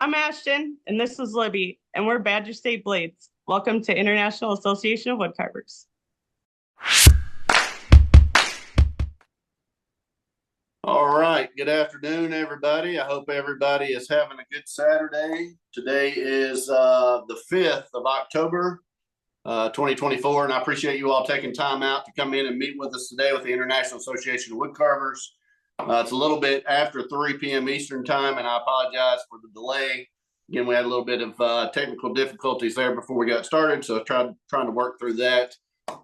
I'm Ashton, and this is Libby, and we're Badger State Blades. Welcome to International Association of Woodcarvers. All right. Good afternoon, everybody. I hope everybody is having a good Saturday. Today is the 5th of October, 2024, and I appreciate you all taking time out to come in and meet with us today with the International Association of Woodcarvers. It's a little bit after 3 p.m. Eastern time, and I apologize for the delay. Again, we had a little bit of technical difficulties there before we got started, so trying to work through that.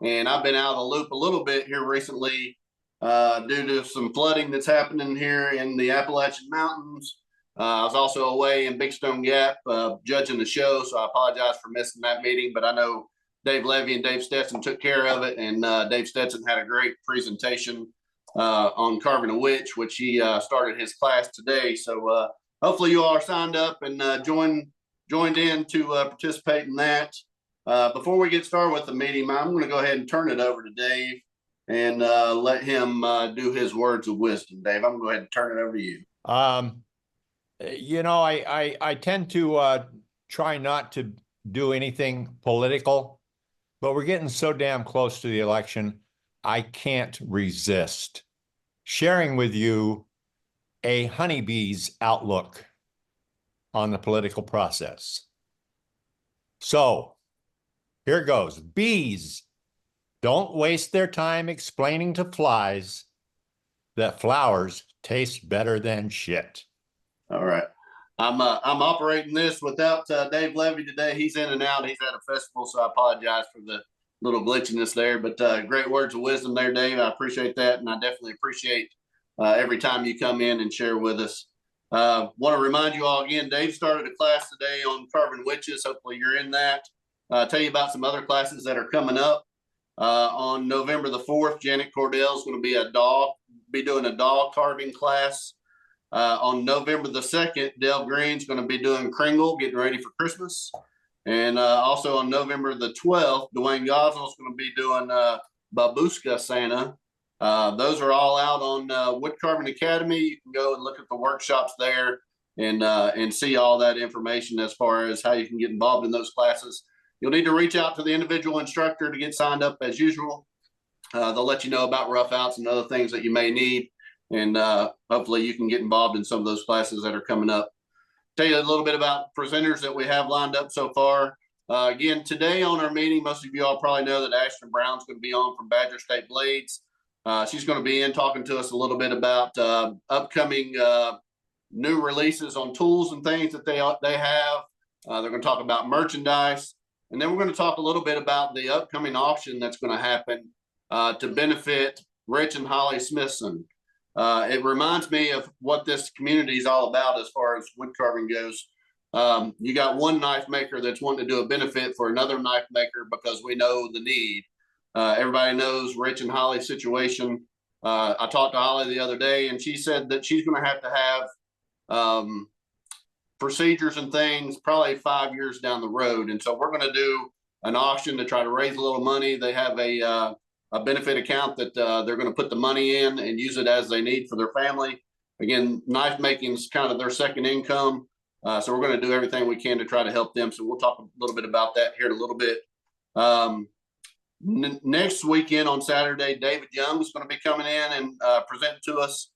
And I've been out of the loop a little bit here recently due to some flooding that's happening here in the Appalachian Mountains. I was also away in Big Stone Gap judging the show, so I apologize for missing that meeting, but I know Dave Levy and Dave Stetson took care of it, and Dave Stetson had a great presentation on carving a witch, which he started his class today. So hopefully you all are signed up and joined in to participate in that. Before we get started with the meeting, I'm going to go ahead and turn it over to Dave and let him do his words of wisdom. Dave, I'm going to go ahead and turn it over to you. I tend to try not to do anything political, but we're getting so damn close to the election, I can't resist sharing with you a honeybee's outlook on the political process. So here goes. Bees don't waste their time explaining to flies that flowers taste better than shit. All right. I'm operating this without Dave Levy today. He's in and out. He's at a festival, so I apologize for the little glitchiness there. But great words of wisdom there, Dave. I appreciate that, and I definitely appreciate every time you come in and share with us. Want to remind you all again, Dave started a class today on carving witches. Hopefully you're in that. Tell you about some other classes that are coming up. On November the 4th, Janet Cordell is going to be doing a doll carving class. On November the 2nd, Dale Green's going to be doing Kringle, getting ready for Christmas. And also on November the 12th, Dwayne Gosnell's going to be doing Babushka Santa. Those are all out on Wood Carving Academy. You can go and look at the workshops there and see all that information as far as how you can get involved in those classes. You'll need to reach out to the individual instructor to get signed up as usual. They'll let you know about rough outs and other things that you may need. And hopefully you can get involved in some of those classes that are coming up. Tell you a little bit about presenters that we have lined up so far. Again, today on our meeting, most of you all probably know that Ashton Brown's going to be on from Badger State Blades. She's going to be in talking to us a little bit about upcoming new releases on tools and things that they have. They're going to talk about merchandise. And then we're going to talk a little bit about the upcoming auction that's going to happen to benefit Rich and Holly Smithson. It reminds me of what this community is all about as far as wood carving goes. You got one knife maker that's wanting to do a benefit for another knife maker because we know the need. Everybody knows Rich and Holly's situation. I talked to Holly the other day, and she said that she's going to have procedures and things probably 5 years down the road. And so we're going to do an auction to try to raise a little money. They have a benefit account that they're going to put the money in and use it as they need for their family. Again, knife making is kind of their second income. So we're going to do everything we can to try to help them. So we'll talk a little bit about that here in a little bit. Next weekend on Saturday, David Young is going to be coming in and presenting to us.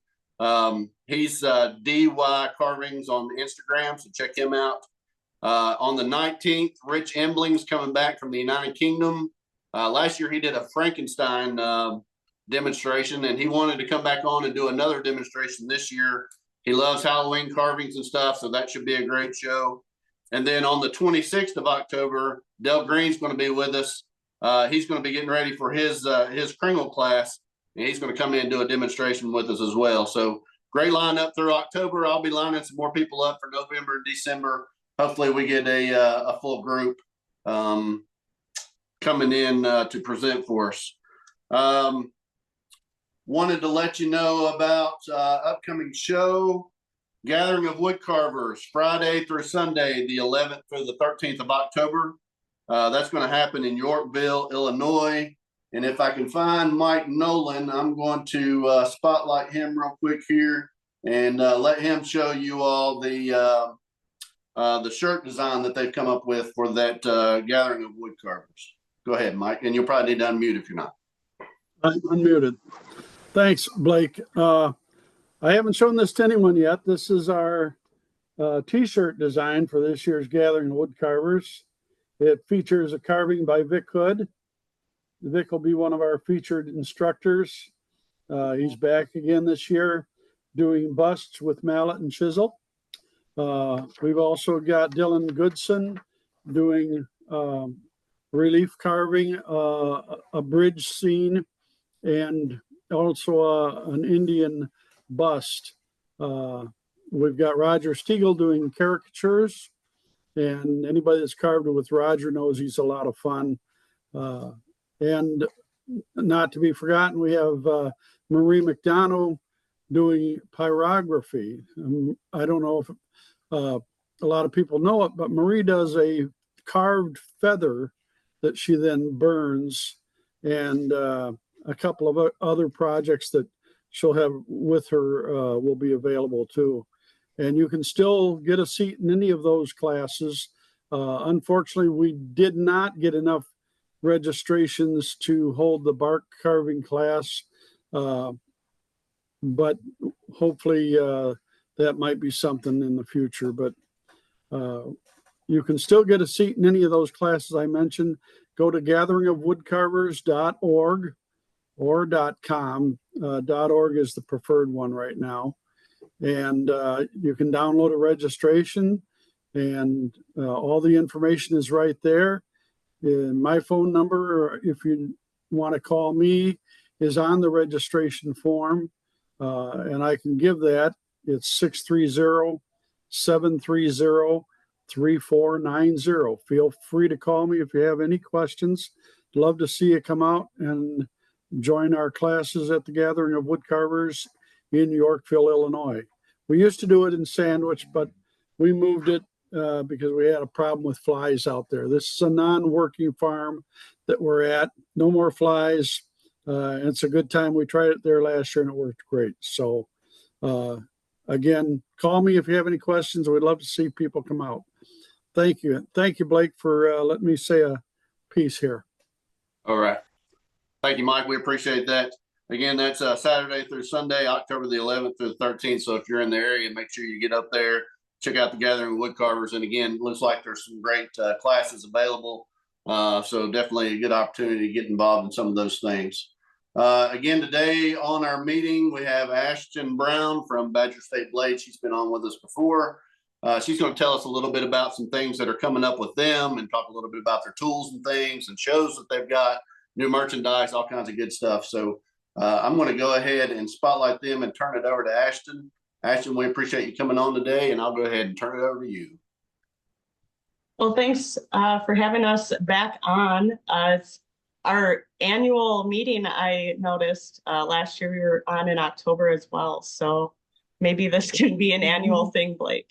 He's DY Carvings on Instagram, so check him out. On the 19th, Rich Embling's coming back from the United Kingdom. Last year he did a Frankenstein demonstration, and he wanted to come back on and do another demonstration this year. He loves Halloween carvings and stuff, so that should be a great show. And then on the 26th of October, Dale Green's going to be with us. He's going to be getting ready for his Kringle class, and he's going to come in and do a demonstration with us as well. So great lineup through October. I'll be lining some more people up for November and December. Hopefully we get a full group coming in to present for us. Wanted to let you know about upcoming show, Gathering of Wood Carvers, Friday through Sunday, the 11th through the 13th of October. That's going to happen in Yorkville, Illinois. And if I can find Mike Nolan, I'm going to spotlight him real quick here and let him show you all the the shirt design that they've come up with for that gathering of wood carvers. Go ahead, Mike, and you'll probably need to unmute if you're not. I'm unmuted. Thanks, Blake. I haven't shown this to anyone yet. This is our t-shirt design for this year's Gathering of Wood Carvers. It features a carving by Vic Hood. Vic will be one of our featured instructors. He's back again this year doing busts with mallet and chisel. We've also got Dylan Goodson doing relief carving, a bridge scene, and also an Indian bust. We've got Roger Stiegel doing caricatures, and anybody that's carved with Roger knows he's a lot of fun. And not to be forgotten, we have Marie McDonough doing pyrography. I don't know if a lot of people know it, but Marie does a carved feather that she then burns, and a couple of other projects that she'll have with her will be available too. And you can still get a seat in any of those classes. Unfortunately, we did not get enough registrations to hold the bark carving class, but hopefully that might be something in the future. But you can still get a seat in any of those classes I mentioned. Go to gatheringofwoodcarvers.org or .com. .org is the preferred one right now. And you can download a registration, and all the information is right there. My phone number, if you want to call me, is on the registration form, and I can give that. It's 630-730-3490. Feel free to call me if you have any questions. Love to see you come out and join our classes at the Gathering of Wood Carvers in Yorkville, Illinois. We used to do it in Sandwich, but we moved it because we had a problem with flies out there. This is a non-working farm that we're at. No more flies. It's a good time. We tried it there last year and it worked great. So again, call me if you have any questions. We'd love to see people come out. Thank you. Thank you, Blake, for letting me say a piece here. All right. Thank you, Mike. We appreciate that. Again, that's Saturday through Sunday, October the 11th through the 13th. So if you're in the area, make sure you get up there, check out the Gathering of Wood Carvers. And again, looks like there's some great classes available. So definitely a good opportunity to get involved in some of those things. Again, today on our meeting, we have Ashton Brown from Badger State Blade. She's been on with us before. She's going to tell us a little bit about some things that are coming up with them and talk a little bit about their tools and things and shows that they've got, new merchandise, all kinds of good stuff. So I'm going to go ahead and spotlight them and turn it over to Ashton. Ashton, we appreciate you coming on today, and I'll go ahead and turn it over to you. Well, thanks for having us back on. It's our annual meeting. I noticed last year we were on in October as well. So maybe this can be an annual thing, Blake.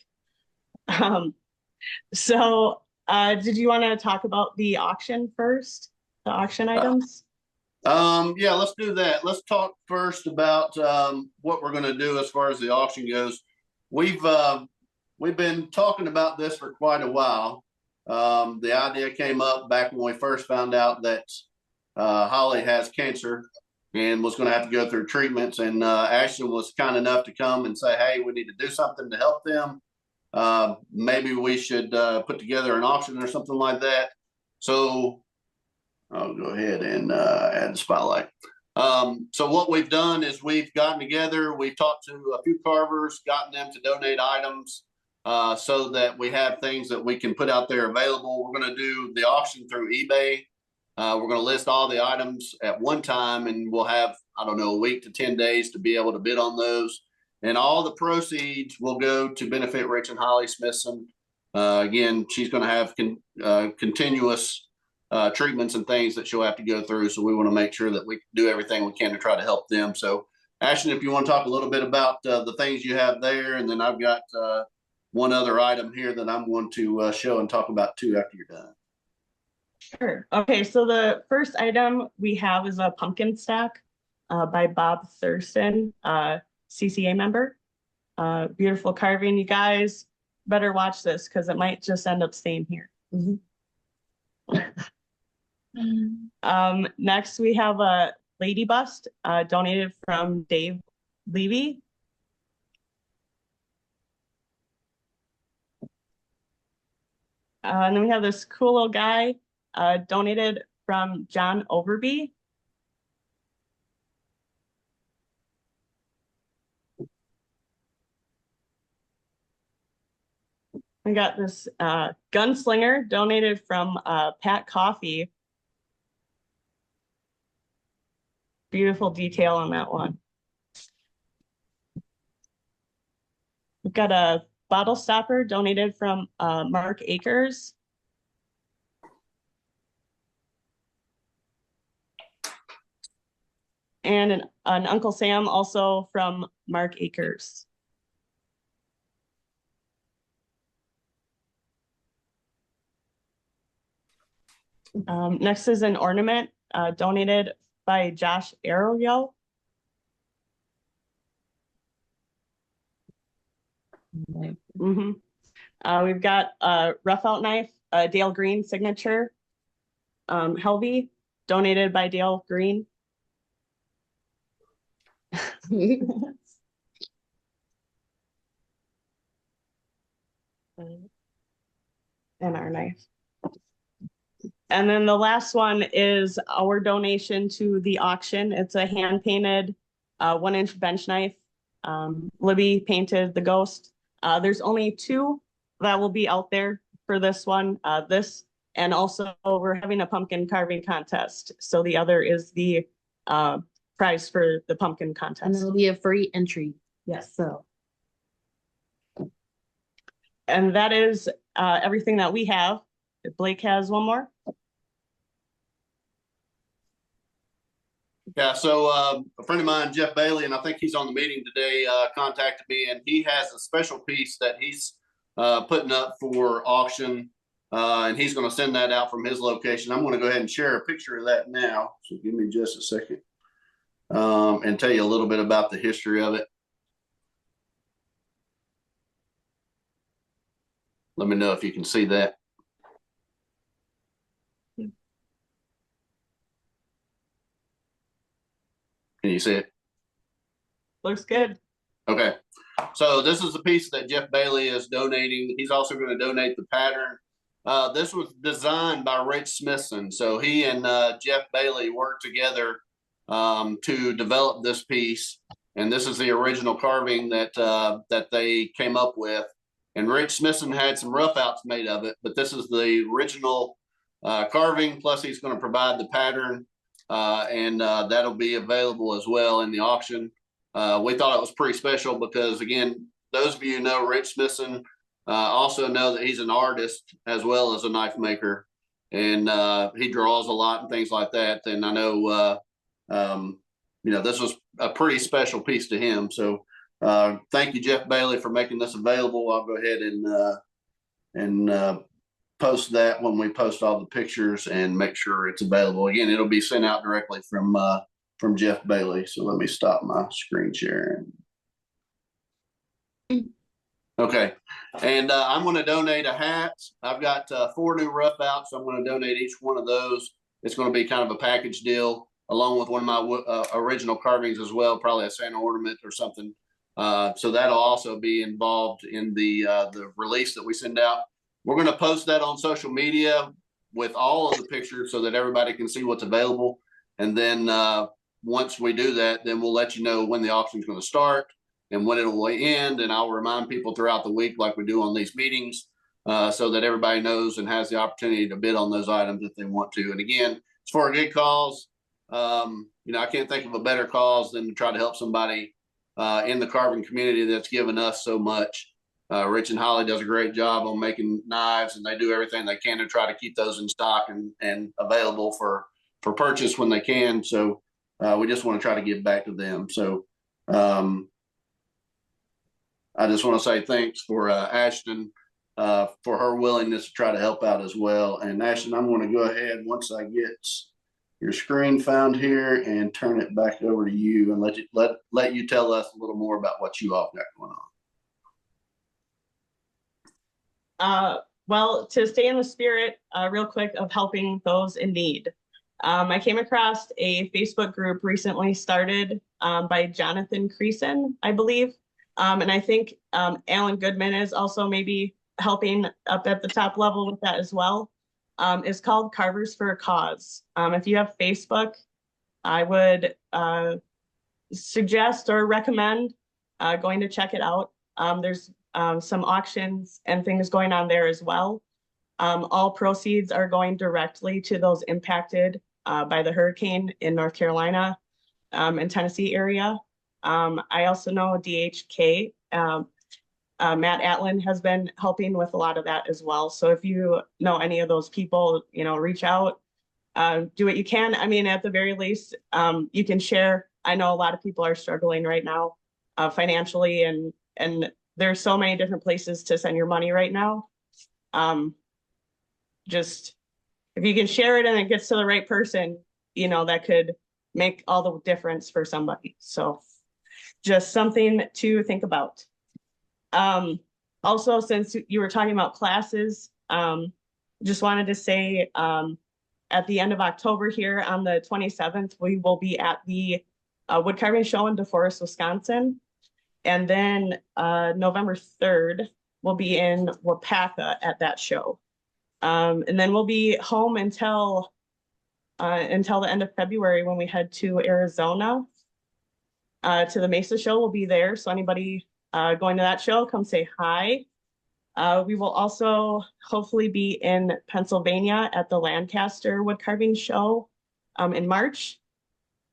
So did you want to talk about the auction first? The auction items? Yeah, let's do that. Let's talk first about what we're going to do as far as the auction goes. We've been talking about this for quite a while. The idea came up back when we first found out that Holly has cancer and was going to have to go through treatments. And Ashton was kind enough to come and say, hey, we need to do something to help them. Maybe we should put together an auction or something like that. So I'll go ahead and add the spotlight. So what we've done is we've gotten together, we've talked to a few carvers, gotten them to donate items so that we have things that we can put out there available. We're going to do the auction through eBay. We're going to list all the items at one time, and we'll have, I don't know, a week to 10 days to be able to bid on those. And all the proceeds will go to benefit Rich and Holly Smithson. Again, she's going to have continuous treatments and things that she'll have to go through. So we want to make sure that we do everything we can to try to help them. So Ashton, if you want to talk a little bit about the things you have there, and then I've got one other item here that I'm going to show and talk about too after you're done. Sure. Okay, so the first item we have is a pumpkin stack by Bob Thurston, CCA member. Beautiful carving, you guys. better watch this because it might just end up staying here. Next we have a lady bust donated from Dave Levy. And then we have this cool little guy donated from John Overby. We got this gunslinger donated from Pat Coffee. Beautiful detail on that one. We've got a bottle stopper donated from Mark Akers. And an Uncle Sam also from Mark Akers. Next is an ornament donated by Josh Arroyo. We've got a rough out knife, a Dale Green signature, Helvey, donated by Dale Green. And our knife. And then the last one is our donation to the auction. It's a hand painted 1-inch bench knife. Libby painted the ghost. There's only 2 that will be out there for this one. This, and also we're having a pumpkin carving contest. So the other is the prize for the pumpkin contest. And it'll be a free entry. Yes. So. And that is everything that we have. Blake has one more. Yeah, so a friend of mine, Jeff Bailey, and I think he's on the meeting today, contacted me, and he has a special piece that he's putting up for auction, and he's going to send that out from his location. I'm going to go ahead and share a picture of that now. So give me just a second and tell you a little bit about the history of it. Let me know if you can see that. Can you see it? Looks good. Okay. So this is the piece that Jeff Bailey is donating. He's also going to donate the pattern. This was designed by Rich Smithson. So he and Jeff Bailey worked together to develop this piece. And this is the original carving that that they came up with. And Rich Smithson had some rough outs made of it, but this is the original carving. Plus he's going to provide the pattern. And that'll be available as well in the auction. We thought it was pretty special because, again, those of you who know Rich Smithson also know that he's an artist as well as a knife maker, and he draws a lot and things like that. And I know, you know, this was a pretty special piece to him. So thank you, Jeff Bailey, for making this available. I'll go ahead and post that when we post all the pictures and make sure it's available. Again, it'll be sent out directly from Jeff Bailey. So let me stop my screen sharing. Okay, and I'm going to donate a hat. I've got 4 new rough outs. So I'm going to donate each one of those. It's going to be kind of a package deal along with one of my original carvings as well, probably a Santa ornament or something. So that'll also be involved in the release that we send out. We're going to post that on social media with all of the pictures so that everybody can see what's available. And then once we do that, then we'll let you know when the auction is going to start and when it will end. And I'll remind people throughout the week like we do on these meetings so that everybody knows and has the opportunity to bid on those items if they want to. And again, it's for a good cause. You know, I can't think of a better cause than to try to help somebody in the carving community that's given us so much. Rich and Holly does a great job on making knives, and they do everything they can to try to keep those in stock and available for purchase when they can. So we just want to try to give back to them. So I just want to say thanks for Ashton for her willingness to try to help out as well. And Ashton, I'm going to go ahead once I get your screen found here and turn it back over to you and let you tell us a little more about what you all got going on. Well, to stay in the spirit, real quick, of helping those in need. I came across a Facebook group recently started by Jonathan Creason, I believe. And I think Alan Goodman is also maybe helping up at the top level with that as well. It's called Carvers for a Cause. If you have Facebook, I would suggest or recommend going to check it out. There's some auctions and things going on there as well. All proceeds are going directly to those impacted by the hurricane in North Carolina and Tennessee area. I also know DHK, Matt Atlin has been helping with a lot of that as well. So if you know any of those people, reach out, do what you can. I mean, at the very least, you can share. I know a lot of people are struggling right now financially, and there's so many different places to send your money right now. Just if you can share it and it gets to the right person, that could make all the difference for somebody. So just something to think about. Also, since you were talking about classes, just wanted to say at the end of October here on the 27th, we will be at the wood carving show in DeForest, Wisconsin. And then November 3rd, we'll be in Wapaka at that show. And then we'll be home until the end of February when we head to Arizona to the Mesa show. We'll be there. So anybody going to that show, come say hi. We will also hopefully be in Pennsylvania at the Lancaster wood carving show in March.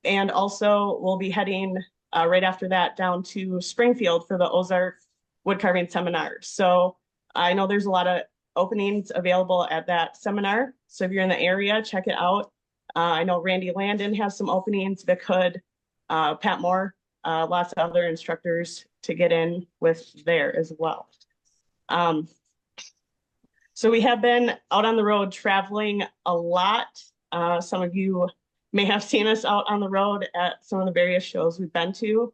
And also we'll be heading right after that down to Springfield for the Ozark wood carving seminar. So I know there's a lot of openings available at that seminar. So if you're in the area, check it out. I know Randy Landon has some openings that could, Pat Moore, lots of other instructors to get in with there as well. So we have been out on the road traveling a lot. Some of you may have seen us out on the road at some of the various shows we've been to.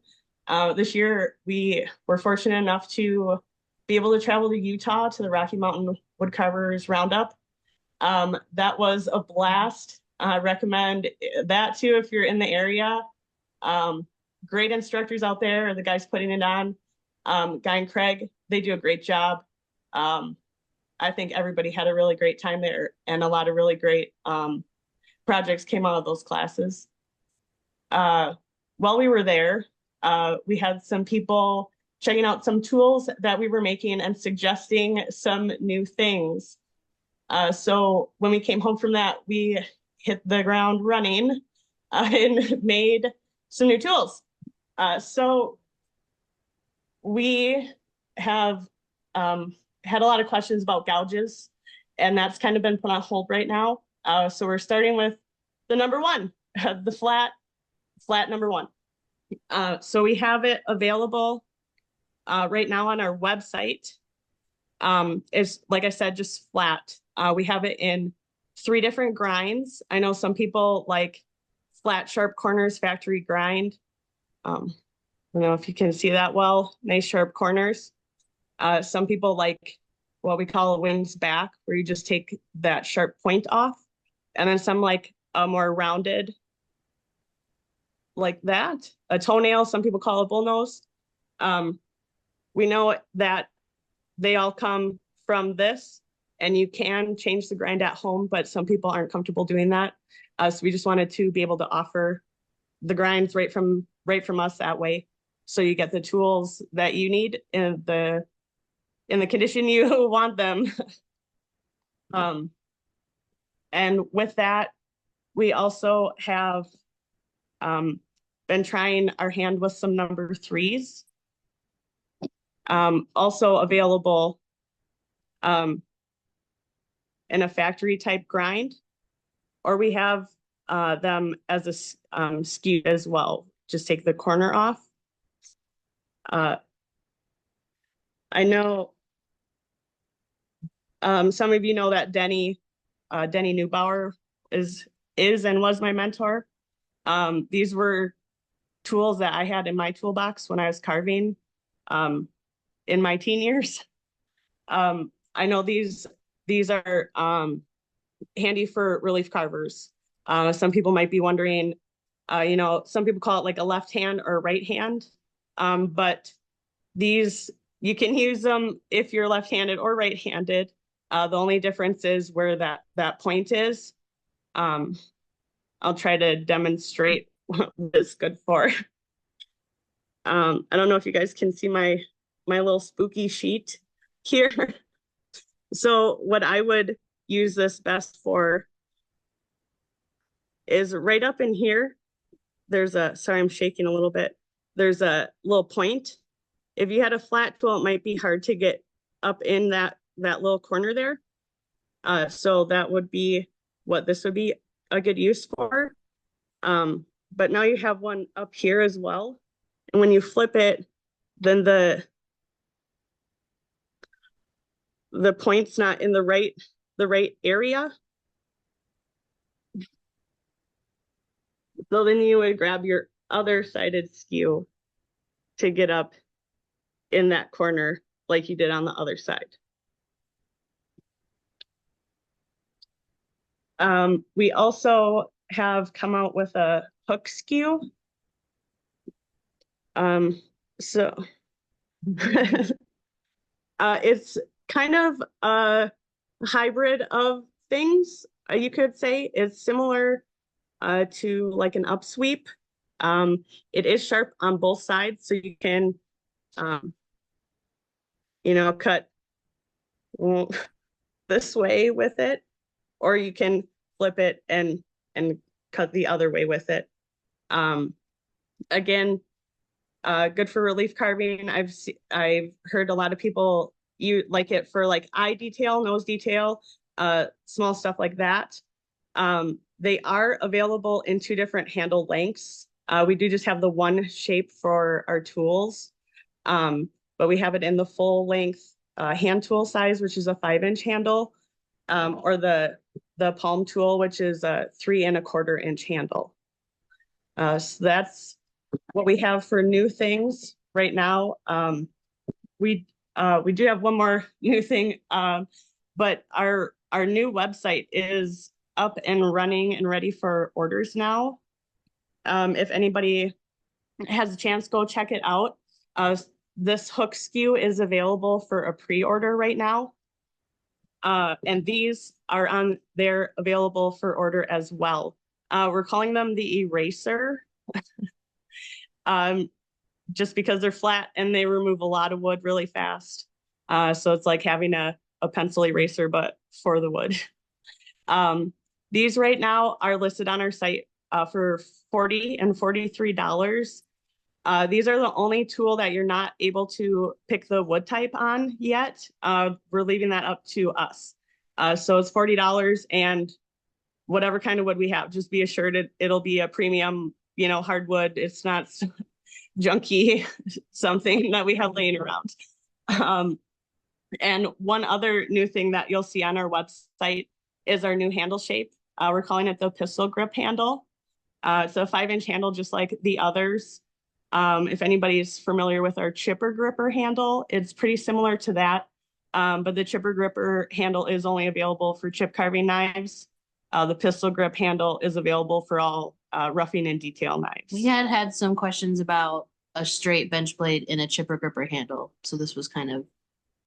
This year, we were fortunate enough to be able to travel to Utah to the Rocky Mountain Woodcarvers Roundup. That was a blast. I recommend that too if you're in the area. Great instructors out there, the guys putting it on. Guy and Craig, they do a great job. I think everybody had a really great time there, and a lot of really great projects came out of those classes. While we were there, we had some people checking out some tools that we were making and suggesting some new things. So when we came home from that, we hit the ground running and made some new tools. So we have had a lot of questions about gouges, and that's kind of been put on hold right now. So we're starting with the number one, the flat number one. So we have it available right now on our website. It's, like I said, just flat. We have it in 3 different grinds. I know some people like flat, sharp corners, factory grind. I don't know if you can see that well, nice sharp corners. Some people like what we call a wings back, where you just take that sharp point off. And then some like a more rounded, like that. A toenail, some people call a bullnose. We know that they all come from this, and you can change the grind at home, but some people aren't comfortable doing that. So we just wanted to be able to offer the grinds right from us that way. So you get the tools that you need in the condition you want them. And with that, we also have been trying our hand with some number 3s. Also available in a factory type grind, or we have them as a skew as well. Just take the corner off. I know some of you know that Denny Neubauer is and was my mentor. These were tools that I had in my toolbox when I was carving in my teen years. I know these are handy for relief carvers. Some people might be wondering, some people call it like a left hand or right hand. But these, you can use them if you're left-handed or right-handed. The only difference is where that point is. I'll try to demonstrate what it's good for. I don't know if you guys can see my little spooky sheet here. So what I would use this best for is right up in here. Sorry, I'm shaking a little bit. There's a little point. If you had a flat tool, it might be hard to get up in that little corner there. So that would be what this would be a good use for. But now you have one up here as well. And when you flip it, then the point's not in the right area. So then you would grab your other sided skew to get up in that corner like you did on the other side. We also have come out with a hook skew. So it's kind of a hybrid of things, you could say. It's similar to like an upsweep. It is sharp on both sides, so you can cut this way with it, or you can flip it and cut the other way with it. Again, good for relief carving. I've heard a lot of people like it for like eye detail, nose detail, small stuff like that. They are available in 2 different handle lengths. We do just have the one shape for our tools, but we have it in the full length hand tool size, which is a 5-inch handle, or the palm tool, which is a 3 1/4 inch handle. So that's what we have for new things right now. We do have one more new thing, but our new website is up and running and ready for orders now. If anybody has a chance, go check it out. This hook skew is available for a pre-order right now. And these are on there available for order as well. We're calling them the eraser. Just because they're flat and they remove a lot of wood really fast. So it's like having a pencil eraser, but for the wood. These right now are listed on our site for $40 and $43. These are the only tool that you're not able to pick the wood type on yet. We're leaving that up to us. So it's $40 and whatever kind of wood we have, just be assured it'll be a premium, hardwood. It's not junky something that we have laying around. And one other new thing that you'll see on our website is our new handle shape. We're calling it the pistol grip handle. It's a 5-inch handle just like the others. If anybody's familiar with our chipper gripper handle, it's pretty similar to that. But the chipper gripper handle is only available for chip carving knives. The pistol grip handle is available for all roughing and detail knives. We had some questions about a straight bench blade and a chipper gripper handle. So this was kind of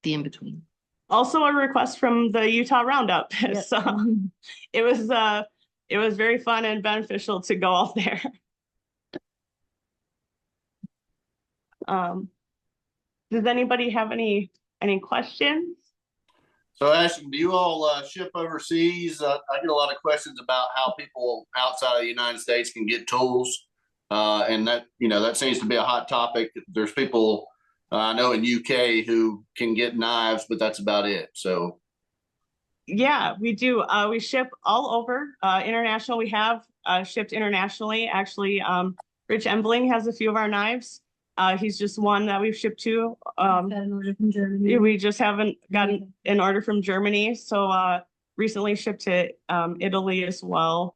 the in-between. Also a request from the Utah Roundup. Yep. So it was very fun and beneficial to go out there. Does anybody have any questions? So Ashton, do you all ship overseas? I get a lot of questions about how people outside of the United States can get tools. And that seems to be a hot topic. There's people I know in UK who can get knives, but that's about it. So yeah, we do. We ship all over international. We have shipped internationally. Actually, Rich Unveiling has a few of our knives. He's just one that we've shipped to. Got an order from Germany. We just haven't gotten an order from Germany. So recently shipped to Italy as well.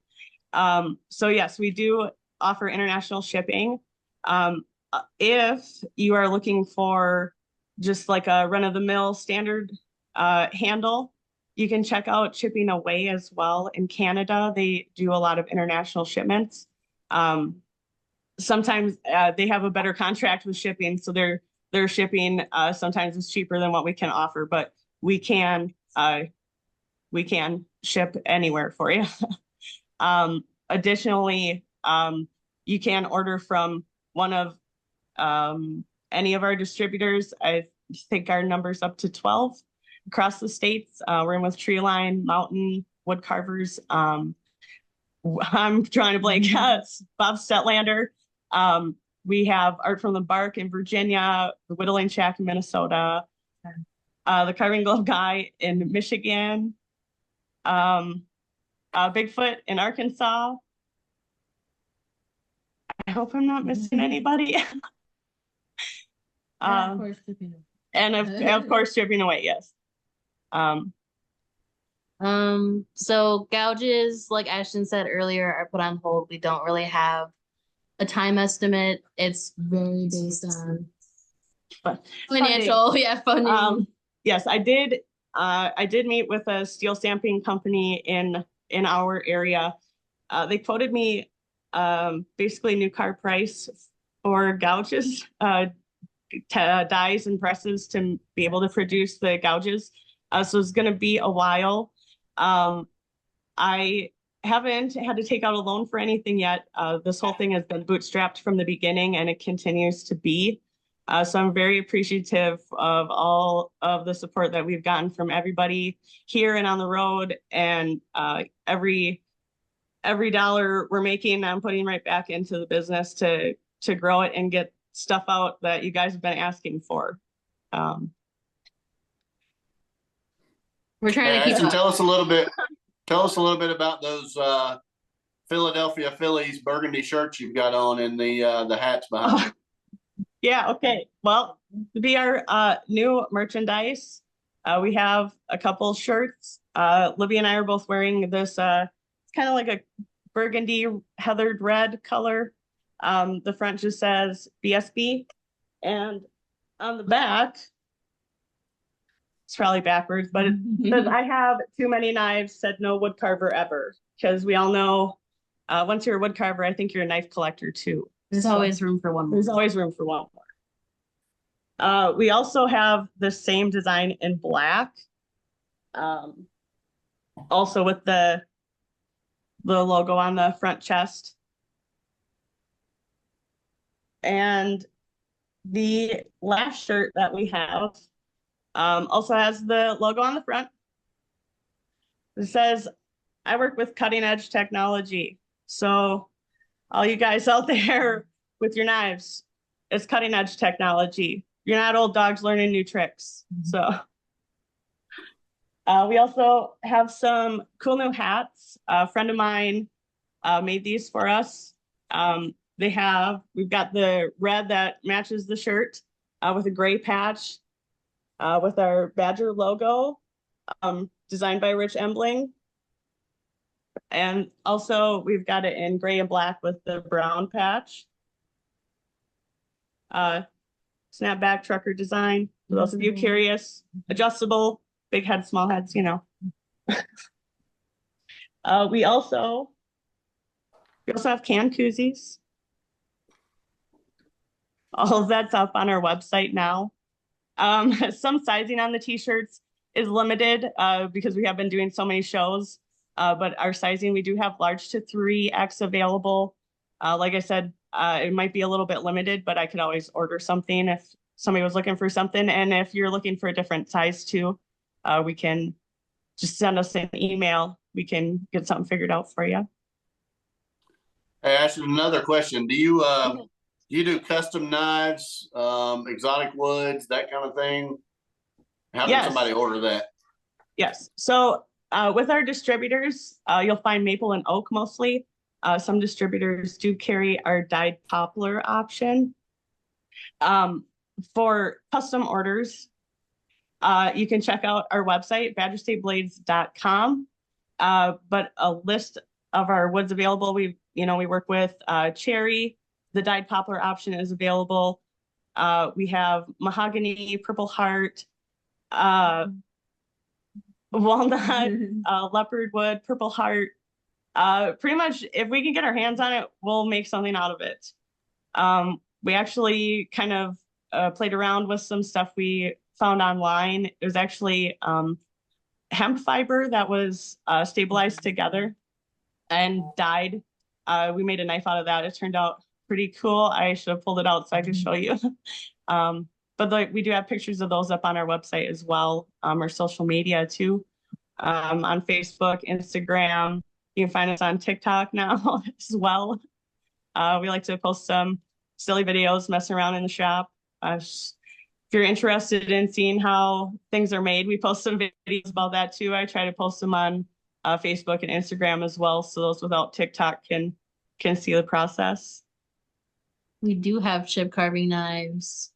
So yes, we do offer international shipping. If you are looking for just like a run-of-the-mill standard handle. You can check out Chipping Away as well in Canada. They do a lot of international shipments. Sometimes they have a better contract with shipping, so their shipping sometimes is cheaper than what we can offer, but we can ship anywhere for you. Additionally, you can order from one of any of our distributors. I think our number's up to 12 across the states. We're in with Treeline, Mountain, Wood Carvers. I'm trying to blank. Bob Stetlander. We have Art from the Bark in Virginia, the Whittling Shack in Minnesota, the Carving Glove Guy in Michigan, Bigfoot in Arkansas. I hope I'm not missing anybody. Of course, Chipping Away. And of course, Chipping Away, yes. So gouges, like Ashton said earlier, are put on hold. We don't really have a time estimate. It's very based on financial, funding. Yes, I did meet with a steel stamping company in our area. They quoted me basically new car price for gouges, dies and presses to be able to produce the gouges. So it's going to be a while. I haven't had to take out a loan for anything yet. This whole thing has been bootstrapped from the beginning, and it continues to be. So I'm very appreciative of all of the support that we've gotten from everybody here and on the road. And every dollar we're making, I'm putting right back into the business to grow it and get stuff out that you guys have been asking for. We're trying to keep Ashton, up. tell us a little bit about those Philadelphia Phillies burgundy shirts you've got on and the hats behind you. Yeah, okay. Well, to be our new merchandise, we have a couple shirts. Libby and I are both wearing this, it's kind of like a burgundy heathered red color. The front just says BSB, and on the back, it's probably backwards, but it says, I have too many knives, said no wood carver ever. Because we all know, once you're a wood carver, I think you're a knife collector too. There's always room for one more. There's always room for one more. We also have the same design in black. Also with the logo on the front chest. And the last shirt that we have also has the logo on the front. It says, I work with cutting edge technology. So all you guys out there with your knives, it's cutting edge technology. You're not old dogs learning new tricks. So we also have some cool new hats. A friend of mine made these for us. We've got the red that matches the shirt with a gray patch with our Badger logo, designed by Rich Embling. And also we've got it in gray and black with the brown patch. Snapback trucker design. For those of you curious, adjustable, big head, small heads, you know. We also have can koozies. All of that's up on our website now. Some sizing on the t-shirts is limited because we have been doing so many shows. But our sizing, we do have large to 3X available. Like I said, it might be a little bit limited, but I could always order something if somebody was looking for something. And if you're looking for a different size too, we can just send us an email. We can get something figured out for you. Hey, Ashton, another question. Do you do custom knives, exotic woods, that kind of thing? How Yes. can somebody order that? Yes. So with our distributors, you'll find maple and oak mostly. Some distributors do carry our dyed poplar option. For custom orders, you can check out our website, badgerstateblades.com. But a list of our woods available, we work with cherry. The dyed poplar option is available. We have mahogany, purple heart, walnut, leopard wood, purple heart. Pretty much if we can get our hands on it, we'll make something out of it. We actually kind of played around with some stuff we found online. It was actually hemp fiber that was stabilized together and dyed. We made a knife out of that. It turned out pretty cool. I should have pulled it out so I could show you. But we do have pictures of those up on our website as well, our social media too, on Facebook, Instagram. You can find us on TikTok now as well. We like to post some silly videos, messing around in the shop. If you're interested in seeing how things are made, we post some videos about that too. I try to post them on Facebook and Instagram as well, so those without TikTok can see the process. We do have chip carving knives.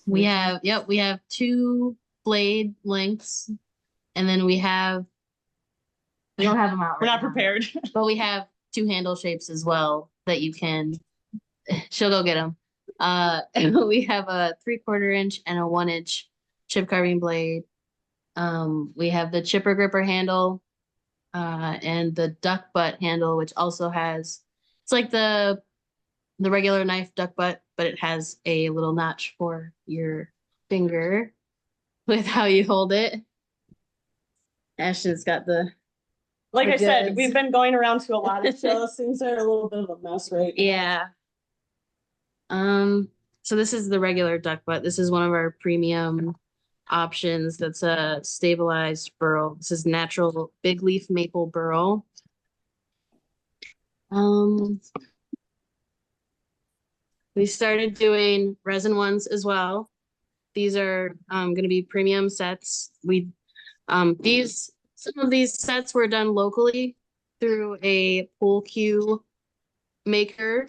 We have 2 blade lengths, and then we don't have them out. We're right not now, prepared. but we have 2 handle shapes as well that you can. She'll go get them. And we have a 3/4 inch and a 1 inch chip carving blade. We have the chipper gripper handle, and the duck butt handle, which also it's like the regular knife duck butt, but it has a little notch for your finger with how you hold it. Ashton's got Like I said, goods. we've been going around to a lot of shows. Things are a little bit of a mess right now. Yeah. So this is the regular duck butt. This is one of our premium options. That's a stabilized burl. This is natural big leaf maple burl. We started doing resin ones as well. These are going to be premium sets. Some of these sets were done locally through a pool cue maker,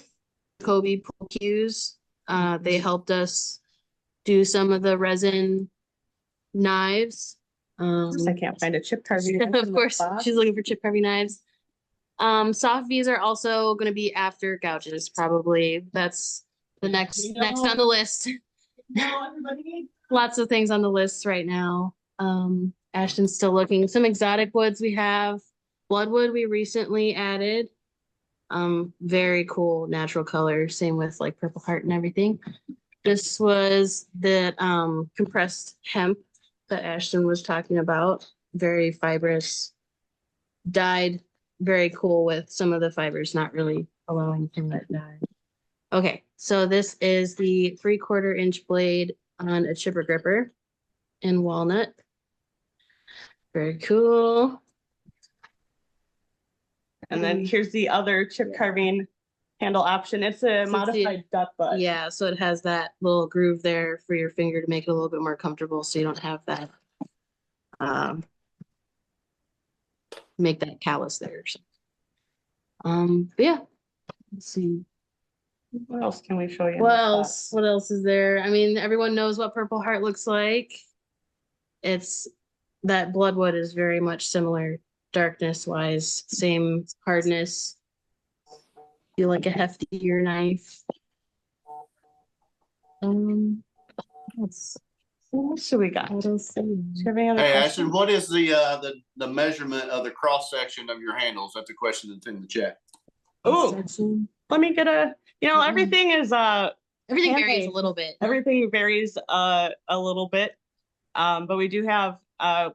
Kobe pool cues. They helped us do some of the resin knives. I can't find a chip carving. Of course, she's looking for chip carving knives. Soft V's are also going to be after gouges, probably. That's the next on the list. Lots of things on the list right now. Ashton's still looking. Some exotic woods we have. Bloodwood we recently added. Very cool natural color. Same with like purple heart and everything. This was the compressed hemp that Ashton was talking about. Very fibrous, dyed very cool with some of the fibers not really allowing him to dye. Okay, so this is the 3/4 inch blade on a chipper gripper in walnut. Very cool. And then here's the other chip carving handle option. It's a modified duck butt. Yeah, so it has that little groove there for your finger to make it a little bit more comfortable, so you don't have that make that callus there. But yeah, let's see. What else can we show you? What else? What else is there? I mean, everyone knows what Purple Heart looks like. It's that Bloodwood is very much similar darkness wise, same hardness. Feel like a heftier knife. What else do we got? What else? Do you have any other Hey, questions? Ashton, what is the measurement of the cross section of your handles? That's a question that's in the chat. Oh, let me get everything is Everything handmade. varies a little bit. Everything varies a little bit. But we do have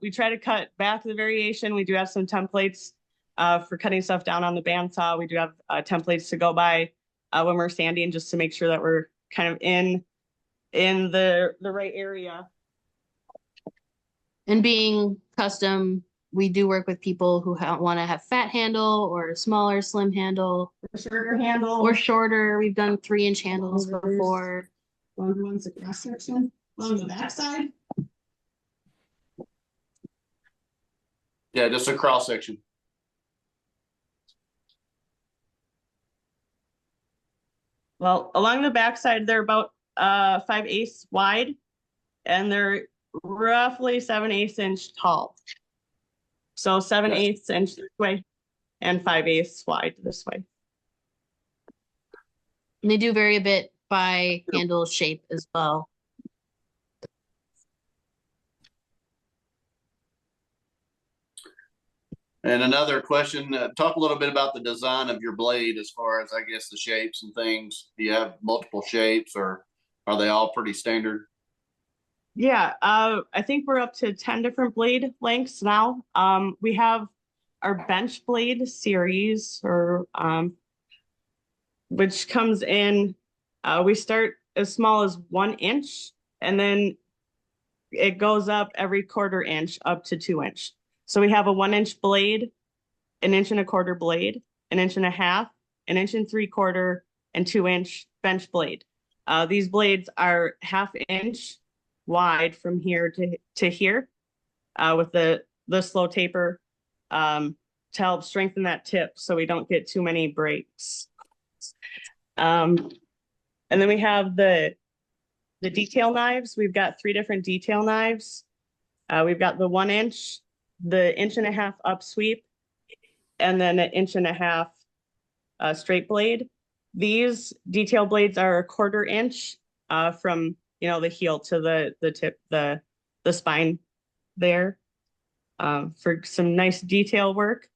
we try to cut back the variation. We do have some templates for cutting stuff down on the bandsaw. We do have templates to go by when we're sanding, just to make sure that we're kind of in the right area. And being custom, we do work with people who want to have fat handle or a smaller, slim handle. Shorter handle. Or shorter. We've done 3-inch handles before. Longer ones at cross section. Along the back side. Yeah, just a cross section. Well, along the back side, they're about 5/8 wide, and they're roughly 7/8 inch tall. So 7/8 inch this way and 5/8 wide this way. And they do vary a bit by handle shape as well. And another question, talk a little bit about the design of your blade as far as, I guess, the shapes and things. Do you have multiple shapes or are they all pretty standard? Yeah, I think we're up to 10 different blade lengths now. We have our bench blade series, or which comes in, we start as small as 1 inch, and then it goes up every 1/4 inch up to 2 inch. So we have a 1 inch blade, 1 1/4 inch blade, 1.5 inches, 1 3/4 inches, and 2 inch bench blade. These blades are 1/2 inch wide from here to here, with the slow taper, to help strengthen that tip so we don't get too many breaks. And then we have the detail knives. We've got 3 different detail knives. We've got the 1 inch, the 1.5 inch up sweep, and then 1.5 inch straight blade. These detail blades are a 1/4 inch from the heel to the tip, the spine there, for some nice detail work.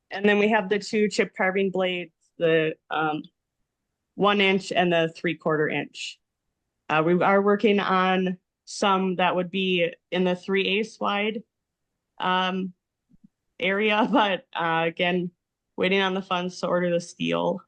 And then we have the 2 chip carving blades, the 1 inch and the 3/4 inch. We are working on some that would be in the 3/8 wide area, but again, waiting on the funds to order the steel.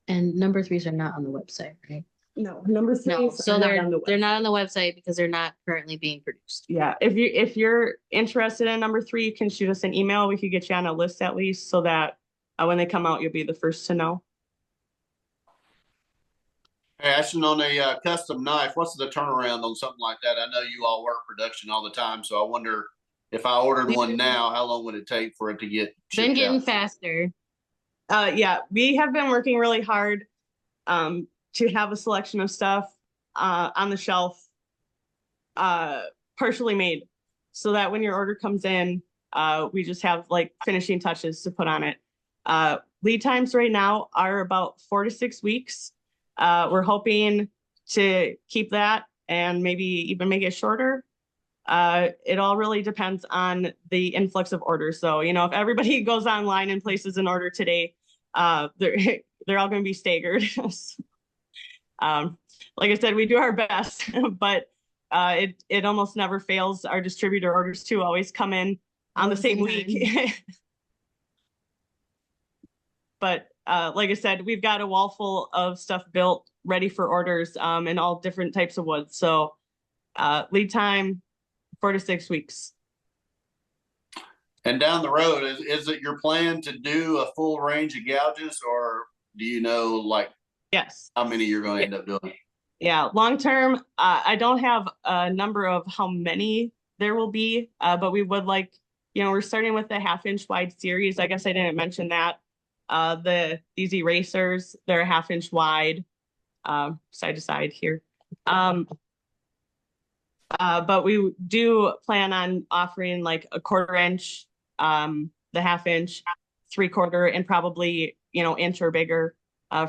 And number 3s are not on the website, right? No, number 3. No, so they're not on the website because they're not currently being produced. Yeah, if you're interested in number 3, you can shoot us an email. We could get you on a list at least, so that when they come out, you'll be the first to know. Hey, Ashton, on a custom knife, what's the turnaround on something like that? I know you all work production all the time, so I wonder if I ordered one now, how long would it take for it to get Been shipped getting out? faster. Yeah, we have been working really hard to have a selection of stuff on the shelf, partially made, so that when your order comes in, we just have like finishing touches to put on it. Lead times right now are about 4 to 6 weeks. We're hoping to keep that and maybe even make it shorter. It all really depends on the influx of orders. So, if everybody goes online and places an order today, they're all going to be staggered. Like I said, we do our best, but it almost never fails. Our distributor orders too always come in on the same week. But like I said, we've got a wall full of stuff built, ready for orders, in all different types of woods. So lead time, 4 to 6 weeks. And down the road, is it your plan to do a full range of gouges, or do you know like Yes. how many you're going to end up doing? Yeah, long term, I don't have a number of how many there will be, but we would like, we're starting with the 1/2 inch wide series. I guess I didn't mention that. These erasers, they're a 1/2 inch wide, side to side here. But we do plan on offering like a 1/4 inch, the 1/2 inch, 3/4, and probably, inch or bigger,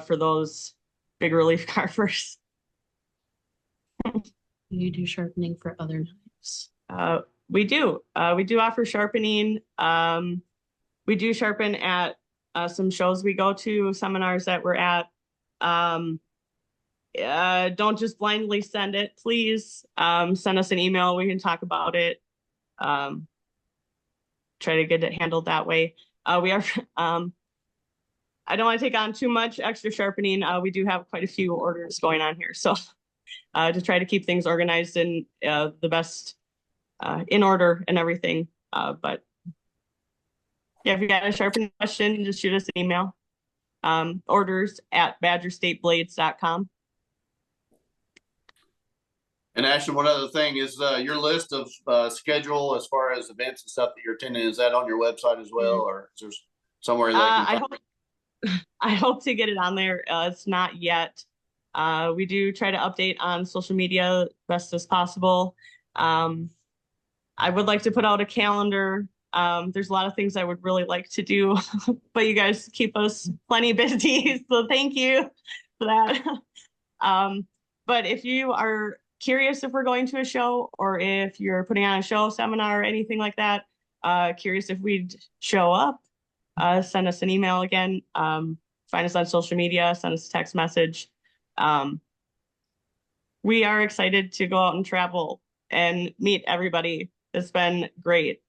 for those big relief carvers. You do sharpening for other knives. We do offer sharpening. We do sharpen at some shows we go to, seminars that we're at. Don't just blindly send it, please. Send us an email. We can talk about it. Try to get it handled that way. We are, I don't want to take on too much extra sharpening. We do have quite a few orders going on here. So to try to keep things organized and the best in order and everything. But yeah, if you got a sharpening question, just shoot us an email. Orders@badgerstateblades.com. And Ashton, one other thing is your list of schedule as far as events and stuff that you're attending, is that on your website as well, or is there somewhere they can find I hope to get it on there. It's not yet. We do try to update on social media best as possible. I would like to put out a calendar. There's a lot of things I would really like to do, but you guys keep us plenty busy, so thank you for that. But if you are curious if we're going to a show, or if you're putting on a show, seminar, or anything like that, curious if we'd show up, send us an email again. Find us on social media, send us a text message. We are excited to go out and travel and meet everybody. It's been great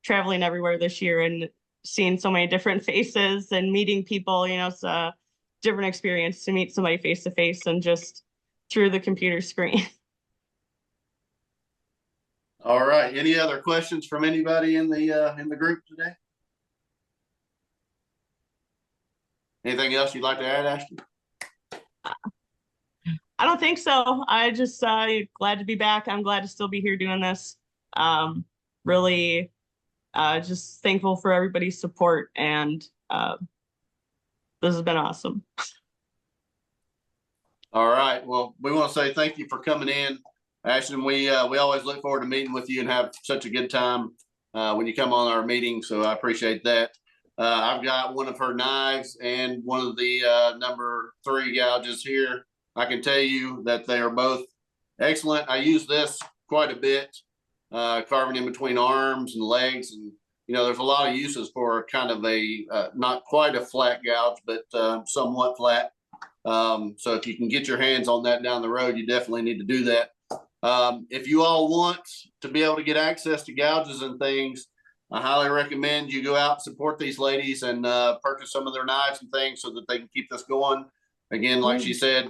traveling everywhere this year and seeing so many different faces and meeting people. You know, it's a different experience to meet somebody face to face and just through the computer screen. All right. Any other questions from anybody in the group today? Anything else you'd like to add, Ashton? I don't think so. I just glad to be back. I'm glad to still be here doing this. Really just thankful for everybody's support, and this has been awesome. All right. Well, we want to say thank you for coming in, Ashton. We always look forward to meeting with you and have such a good time when you come on our meeting. So I appreciate that. I've got one of her knives and one of the number 3 gouges here. I can tell you that they are both excellent. I use this quite a bit, carving in between arms and legs. And, you know, there's a lot of uses for kind of a, not quite a flat gouge, but somewhat flat. So if you can get your hands on that down the road, you definitely need to do that. If you all want to be able to get access to gouges and things, I highly recommend you go out and support these ladies and purchase some of their knives and things so that they can keep this going. Again, like she said,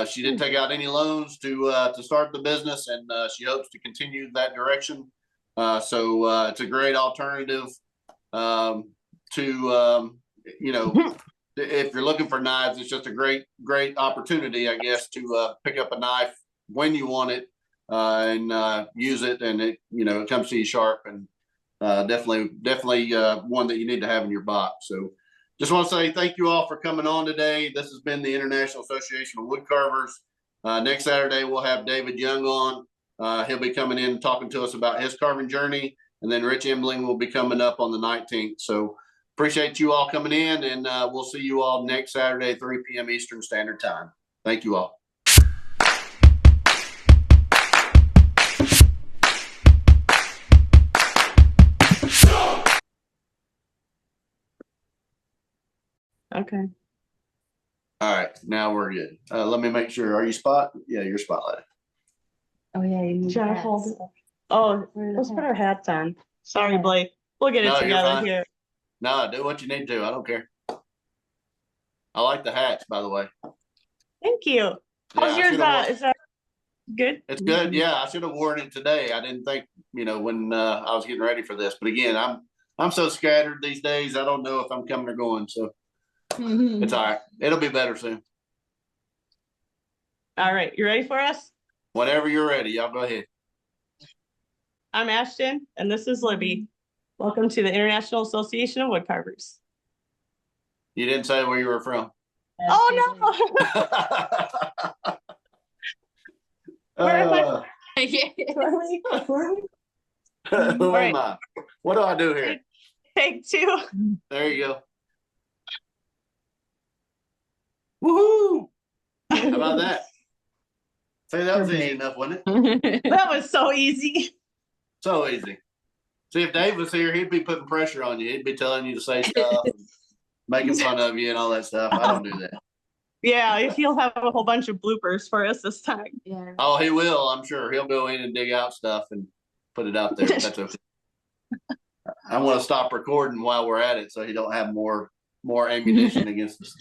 she didn't take out any loans to start the business, and she hopes to continue that direction. So it's a great alternative to, you know, if you're looking for knives, it's just a great opportunity, I guess, to pick up a knife when you want it and use it, and it, you know, it comes to you sharp, and definitely one that you need to have in your box. So just want to say thank you all for coming on today. This has been the International Association of Woodcarvers. Next Saturday, we'll have David Young on. He'll be coming in and talking to us about his carving journey. And then Rich Embling will be coming up on the 19th. So appreciate you all coming in, and we'll see you all next Saturday, 3 p.m. Eastern Standard Time. Thank you all. Okay. All right, now we're good. Let me make sure. Are you spot? Yeah, you're spotlighted. Oh yeah, you need Should I hats. hold it? Oh, Where are the let's put our hats? hats on. Sorry, Blake. We'll get it No, you're together fine. here. No, do what you need to. I don't care. I like the hats, by the way. Thank you. How's Yeah, yours? Is that good? It's good. Yeah, I should have worn it today. I didn't think, you know, when I was getting ready for this. But again, I'm so scattered these days. I don't know if I'm coming or going. So it's all right. It'll be better soon. All right. You ready for us? Whenever you're ready, y'all go ahead. I'm Ashton, and this is Libby. Welcome to the International Association of Woodcarvers. You didn't say where you were from. Oh, no. Where am I? Who am I? What do I do here? Take 2. There you go. Woohoo! How about that? See, that was easy enough, wasn't it? That was so easy. So easy. See, if Dave was here, he'd be putting pressure on you. He'd be telling you to say stuff, and making fun of you and all that stuff. I don't do that. Yeah, he'll have a whole bunch of bloopers for us this time. Yeah. Oh, he will. I'm sure he'll go in and dig out stuff and put it out there. That's okay. I want to stop recording while we're at it, so he don't have more ammunition against us.